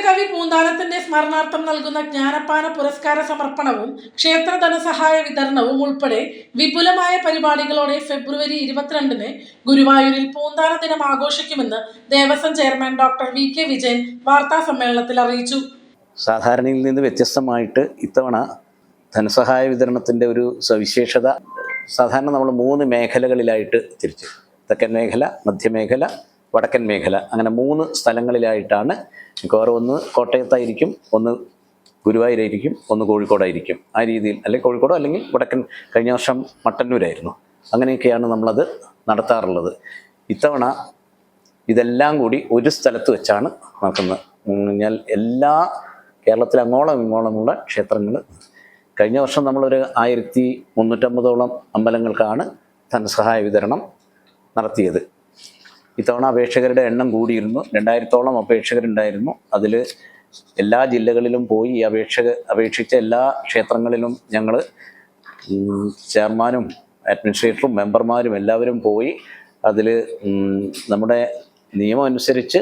അഷ്ടകവി പൂന്താനത്തിന്റെ സ്മരണാർത്ഥം നൽകുന്ന ജ്ഞാനപ്പാന പുരസ്കാര സമർപ്പണവും ക്ഷേത്ര ധനസഹായ വിതരണവും ഉൾപ്പെടെ വിപുലമായ പരിപാടികളോടെ ഫെബ്രുവരി 22-ന് ഗുരുവായൂരിൽ പൂന്താന ദിനം ആഘോഷിക്കുമെന്ന് Devaswom chairman doctor VK Vijayan വാർത്താ സമ്മേളനത്തിൽ അറിയിച്ചു. സാധാരണയിൽ നിന്ന് വ്യത്യസ്തമായിട്ട് ഇത്തവണ ധനസഹായ വിതരണത്തിൻ്റെ ഒരു സവിശേഷത, സാധാരണ നമ്മൾ 3 മേഖലകളിലായിട്ട് തിരിച്ചു, തെക്കൻ മേഖല, മധ്യമേഖല, വടക്കൻ മേഖല, അങ്ങനെ 3 സ്ഥലങ്ങളിലായിട്ടാണ് മിക്കവാറും. ഒന്ന് കോട്ടയത്തായിരിക്കും, ഒന്ന് ഗുരുവായൂരായിരിക്കും, ഒന്ന് കോഴിക്കോടായിരിക്കും. ആ രീതിയിൽ, അല്ലെങ്കിൽ കോഴിക്കോടോ അല്ലെങ്കിൽ വടക്കൻ. കഴിഞ്ഞ വർഷം മട്ടന്നൂരായിരുന്നു. അങ്ങനെയൊക്കെയാണ് നമ്മളത് നടത്താറുള്ളത്. ഇത്തവണ ഇതെല്ലാം കൂടി ഒരു സ്ഥലത്ത് വെച്ചാണ് നടക്കുന്നത്. ഞാൻ എല്ലാ കേരളത്തിലെ അങ്ങോളം ഇങ്ങോളമുള്ള ക്ഷേത്രങ്ങൾ, കഴിഞ്ഞ വർഷം നമ്മളൊരു 1350ഓളം അമ്പലങ്ങൾക്കാണ് ധനസഹായ വിതരണം നടത്തിയത്. ഇത്തവണ അപേക്ഷകരുടെ എണ്ണം കൂടിയിരുന്നു. 2000ഓളം അപേക്ഷകരുണ്ടായിരുന്നു. അതിൽ എല്ലാ ജില്ലകളിലും പോയി അപേക്ഷിച്ച എല്ലാ ക്ഷേത്രങ്ങളിലും ഞങ്ങൾ ചെയർമാനും അഡ്മിനിസ്ട്രേറ്ററും മെമ്പർമാരും എല്ലാവരും പോയി അതിൽ നമ്മുടെ നിയമം അനുസരിച്ച്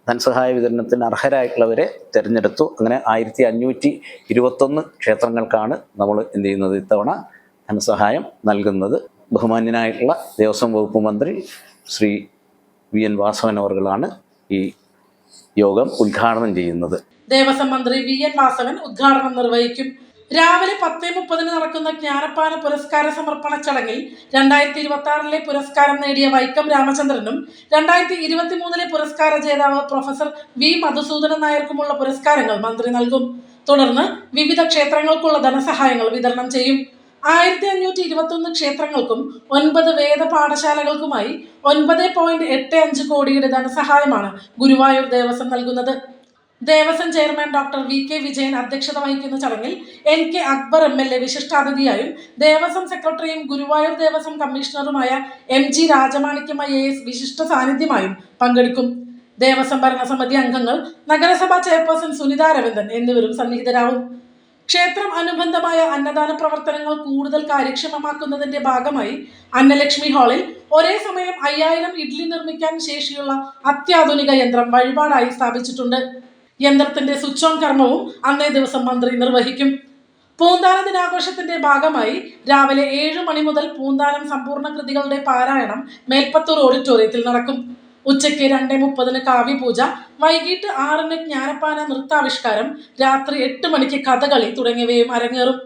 ധനസഹായ വിതരണത്തിന് അർഹരായിട്ടുള്ളവരെ തിരഞ്ഞെടുത്തു. അങ്ങനെ 1521 ക്ഷേത്രങ്ങൾക്കാണ് നമ്മൾ എന്ത് ചെയ്യുന്നത്, ഇത്തവണ ധനസഹായം നൽകുന്നത്. ബഹുമാന്യനായിട്ടുള്ള ദേവസ്വം വകുപ്പ് മന്ത്രി ശ്രീ VN വാസവൻ അവർകളാണ് ഈ യോഗം ഉദ്ഘാടനം ചെയ്യുന്നത്. ദേവസ്വം മന്ത്രി VN വാസവൻ ഉദ്ഘാടനം നിർവഹിക്കും. രാവിലെ 10:30 നടക്കുന്ന ജ്ഞാനപ്പാന പുരസ്കാര സമർപ്പണ ചടങ്ങിൽ 2026-ലെ പുരസ്കാരം നേടിയ വൈക്കം രാമചന്ദ്രനും 2023-ലെ പുരസ്കാര ജേതാവ് പ്രൊഫസർ V മധുസൂദനൻ നായർക്കുമുള്ള പുരസ്കാരങ്ങൾ മന്ത്രി നൽകും. തുടർന്ന് വിവിധ ക്ഷേത്രങ്ങൾക്കുള്ള ധനസഹായങ്ങൾ വിതരണം ചെയ്യും. 1521 ക്ഷേത്രങ്ങൾക്കും 9 വേദ പാഠശാലകൾക്കുമായി 9.85 കോടിയുടെ ധനസഹായമാണ് ഗുരുവായൂർ ദേവസ്വം നൽകുന്നത്. Devaswom chairman doctor VK Vijayan അധ്യക്ഷത വഹിക്കുന്ന ചടങ്ങിൽ NK അക്ബർ MLA വിശിഷ്ടാതിഥിയായും ദേവസ്വം സെക്രട്ടറിയും ഗുരുവായൂർ ദേവസ്വം കമ്മീഷണറുമായ MG രാജമാണിക്യം IAS വിശിഷ്ട സാന്നിധ്യമായും പങ്കെടുക്കും. ദേവസ്വം ഭരണസമിതി അംഗങ്ങൾ, നഗരസഭാ ചെയർപേഴ്സൺ സുനിത രവീന്ദ്രൻ എന്നിവരും സന്നിഹിതരാവും. ക്ഷേത്രം അനുബന്ധമായ അന്നദാന പ്രവർത്തനങ്ങൾ കൂടുതൽ കാര്യക്ഷമമാക്കുന്നതിന്റെ ഭാഗമായി അന്നലക്ഷ്മി ഹാളിൽ ഒരേ സമയം 5000 ഇഡ്ഡലി നിർമ്മിക്കാൻ ശേഷിയുള്ള അത്യാധുനിക യന്ത്രം വഴിപാടായി സ്ഥാപിച്ചിട്ടുണ്ട്. യന്ത്രത്തിന്റെ സ്വിച്ച് ഓൺ കർമ്മവും അന്നേ ദിവസം മന്ത്രി നിർവഹിക്കും. പൂന്താന ദിനാഘോഷത്തിന്റെ ഭാഗമായി രാവിലെ 7 മണി മുതൽ പൂന്താനം സമ്പൂർണ്ണ കൃതികളുടെ പാരായണം മേൽപ്പത്തൂർ ഓഡിറ്റോറിയത്തിൽ നടക്കും. ഉച്ചയ്ക്ക് 2:30 കാവ്യപൂജ, വൈകിട്ട് 6 ജ്ഞാനപ്പാന നൃത്താവിഷ്കാരം, രാത്രി 8 മണിക്ക് കഥകളി തുടങ്ങിയവയും അരങ്ങേറും.